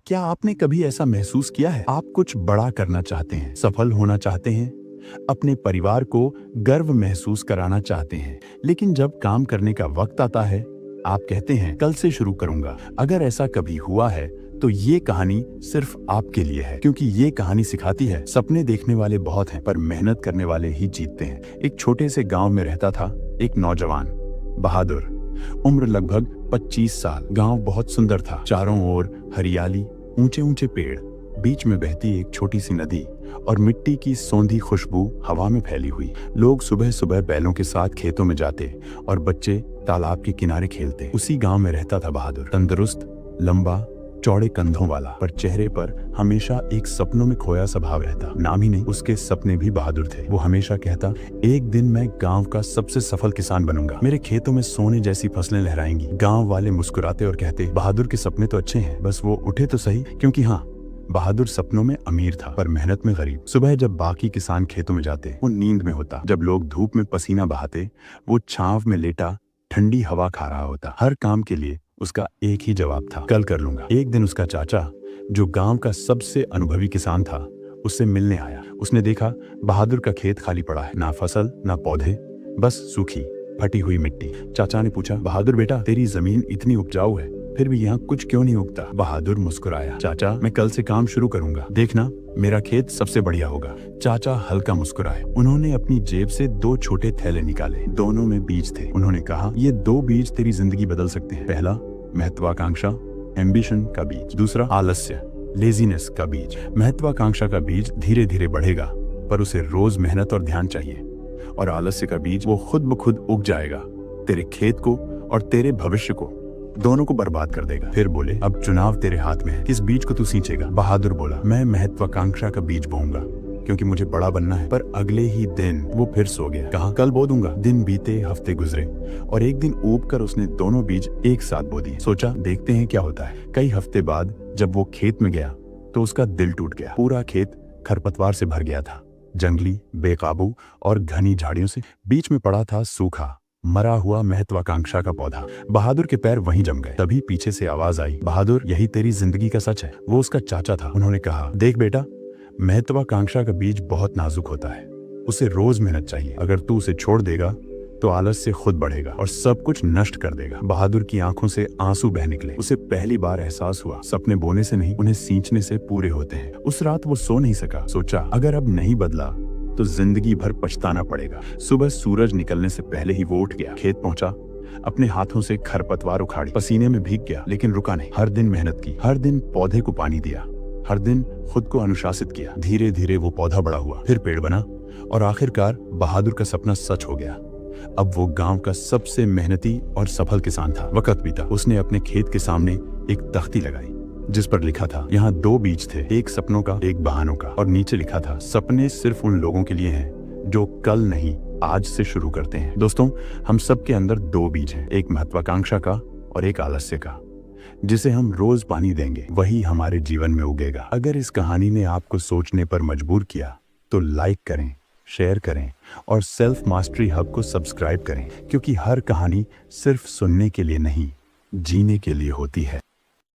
क्या आपने कभी ऐसा महसूस किया है? आप कुछ बड़ा करना चाहते हैं, सफल होना चाहते हैं, अपने परिवार को गर्व महसूस कराना चाहते हैं, लेकिन जब काम करने का वक्त आता है, आप कहते हैं कल से शुरू करूंगा। अगर ऐसा कभी हुआ है तो ये कहानी सिर्फ आपके लिए है, क्योंकि ये कहानी सिखाती है सपने देखने वाले बहुत हैं पर मेहनत करने वाले ही जीतते हैं। एक छोटे से गांव में रहता था एक नौजवान, बहादुर। उम्र लगभग 25 साल। गांव बहुत सुंदर था, चारों ओर हरियाली, ऊंचे ऊंचे पेड़, बीच में बहती एक छोटी सी नदी और मिट्टी की सौंधी खुशबू हवा में फैली हुई। लोग सुबह सुबह बैलों के साथ खेतों में जाते और बच्चे तालाब के किनारे खेलते। उसी गांव में रहता था बहादुर, तंदुरुस्त, लंबा, चौड़े कंधों वाला, पर चेहरे पर हमेशा एक सपनों में खोया स्वभाव रहता। नाम ही नहीं, उसके सपने भी बहादुर थे। वो हमेशा कहता, एक दिन मैं गांव का सबसे सफल किसान बनूंगा, मेरे खेतों में सोने जैसी फसलें लहराएंगी। गांव वाले मुस्कुराते और कहते, बहादुर के सपने तो अच्छे हैं, बस वो उठे तो सही। क्योंकि हाँ, बहादुर सपनों में अमीर था पर मेहनत में गरीब। सुबह जब बाकी किसान खेतों में जाते, वो नींद में होता। जब लोग धूप में पसीना बहाते, वो छांव में लेटा ठंडी हवा खा रहा होता। हर काम के लिए उसका एक ही जवाब था, कल कर लूंगा। एक दिन उसका चाचा, जो गांव का सबसे अनुभवी किसान था, उससे मिलने आया। उसने देखा बहादुर का खेत खाली पड़ा है, ना फसल ना पौधे, बस सूखी फटी हुई मिट्टी। चाचा ने पूछा, बहादुर बेटा, तेरी जमीन इतनी उपजाऊ है, फिर भी यहाँ कुछ क्यों नहीं उगता? बहादुर मुस्कुराया, चाचा मैं कल से काम शुरू करूंगा, देखना मेरा खेत सबसे बढ़िया होगा। चाचा हल्का मुस्कुराए। उन्होंने अपनी जेब से 2 छोटे थैले निकाले, दोनों में बीज थे। उन्होंने कहा, ये 2 बीज तेरी जिंदगी बदल सकते हैं। पहला महत्वाकांक्षा, एम्बिशन का बीज। दूसरा आलस्य, लेजीनेस का बीज। महत्वाकांक्षा का बीज धीरे धीरे बढ़ेगा, पर उसे रोज मेहनत और ध्यान चाहिए। और आलस्य का बीज, वो खुद ब खुद उग जाएगा, तेरे खेत को और तेरे भविष्य को दोनों को बर्बाद कर देगा। फिर बोले, अब चुनाव तेरे हाथ में है, किस बीज को तू सींचेगा? बहादुर बोला, मैं महत्वाकांक्षा का बीज बोऊंगा, क्योंकि मुझे बड़ा बनना है। पर अगले ही दिन वो फिर सो गया। कहा, कल बो दूंगा। दिन बीते, हफ्ते गुजरे और एक दिन ऊब कर उसने दोनों बीज एक साथ बो दिए। सोचा, देखते हैं क्या होता है। कई हफ्ते बाद जब वो खेत में गया तो उसका दिल टूट गया। पूरा खेत खरपतवार से भर गया था, जंगली, बेकाबू और घनी झाड़ियों से। बीच में पड़ा था सूखा, मरा हुआ महत्वाकांक्षा का पौधा। बहादुर के पैर वहीं जम गए। तभी पीछे से आवाज आई, बहादुर, यही तेरी जिंदगी का सच है। वो उसका चाचा था। उन्होंने कहा, देख बेटा, महत्वाकांक्षा का बीज बहुत नाजुक होता है, उसे रोज मेहनत चाहिए। अगर तू उसे छोड़ देगा तो आलस से खुद बढ़ेगा और सब कुछ नष्ट कर देगा। बहादुर की आंखों से आंसू बह निकले। उसे पहली बार एहसास हुआ, सपने बोने से नहीं, उन्हें सींचने से पूरे होते हैं। उस रात वो सो नहीं सका। सोचा, अगर अब नहीं बदला तो जिंदगी भर पछताना पड़ेगा। सुबह सूरज निकलने से पहले ही वो उठ गया, खेत पहुंचा, अपने हाथों से खरपतवार उखाड़ी, पसीने में भीग गया, लेकिन रुका नहीं। हर दिन मेहनत की, हर दिन पौधे को पानी दिया, हर दिन खुद को अनुशासित किया। धीरे धीरे वो पौधा बड़ा हुआ, फिर पेड़ बना और आखिरकार बहादुर का सपना सच हो गया। अब वो गांव का सबसे मेहनती और सफल किसान था। वक्त बीता, उसने अपने खेत के सामने एक तख्ती लगाई जिस पर लिखा था, यहाँ 2 बीज थे, एक सपनों का, एक बहानों का। और नीचे लिखा था, सपने सिर्फ उन लोगों के लिए हैं जो कल नहीं आज से शुरू करते हैं। दोस्तों, हम सब के अंदर 2 बीज हैं, एक महत्वाकांक्षा का और एक आलस्य का। जिसे हम रोज पानी देंगे वही हमारे जीवन में उगेगा। अगर इस कहानी ने आपको सोचने पर मजबूर किया तो लाइक करें, शेयर करें और सेल्फ मास्टरी हब को सब्सक्राइब करें, क्योंकि हर कहानी सिर्फ सुनने के लिए नहीं, जीने के लिए होती है।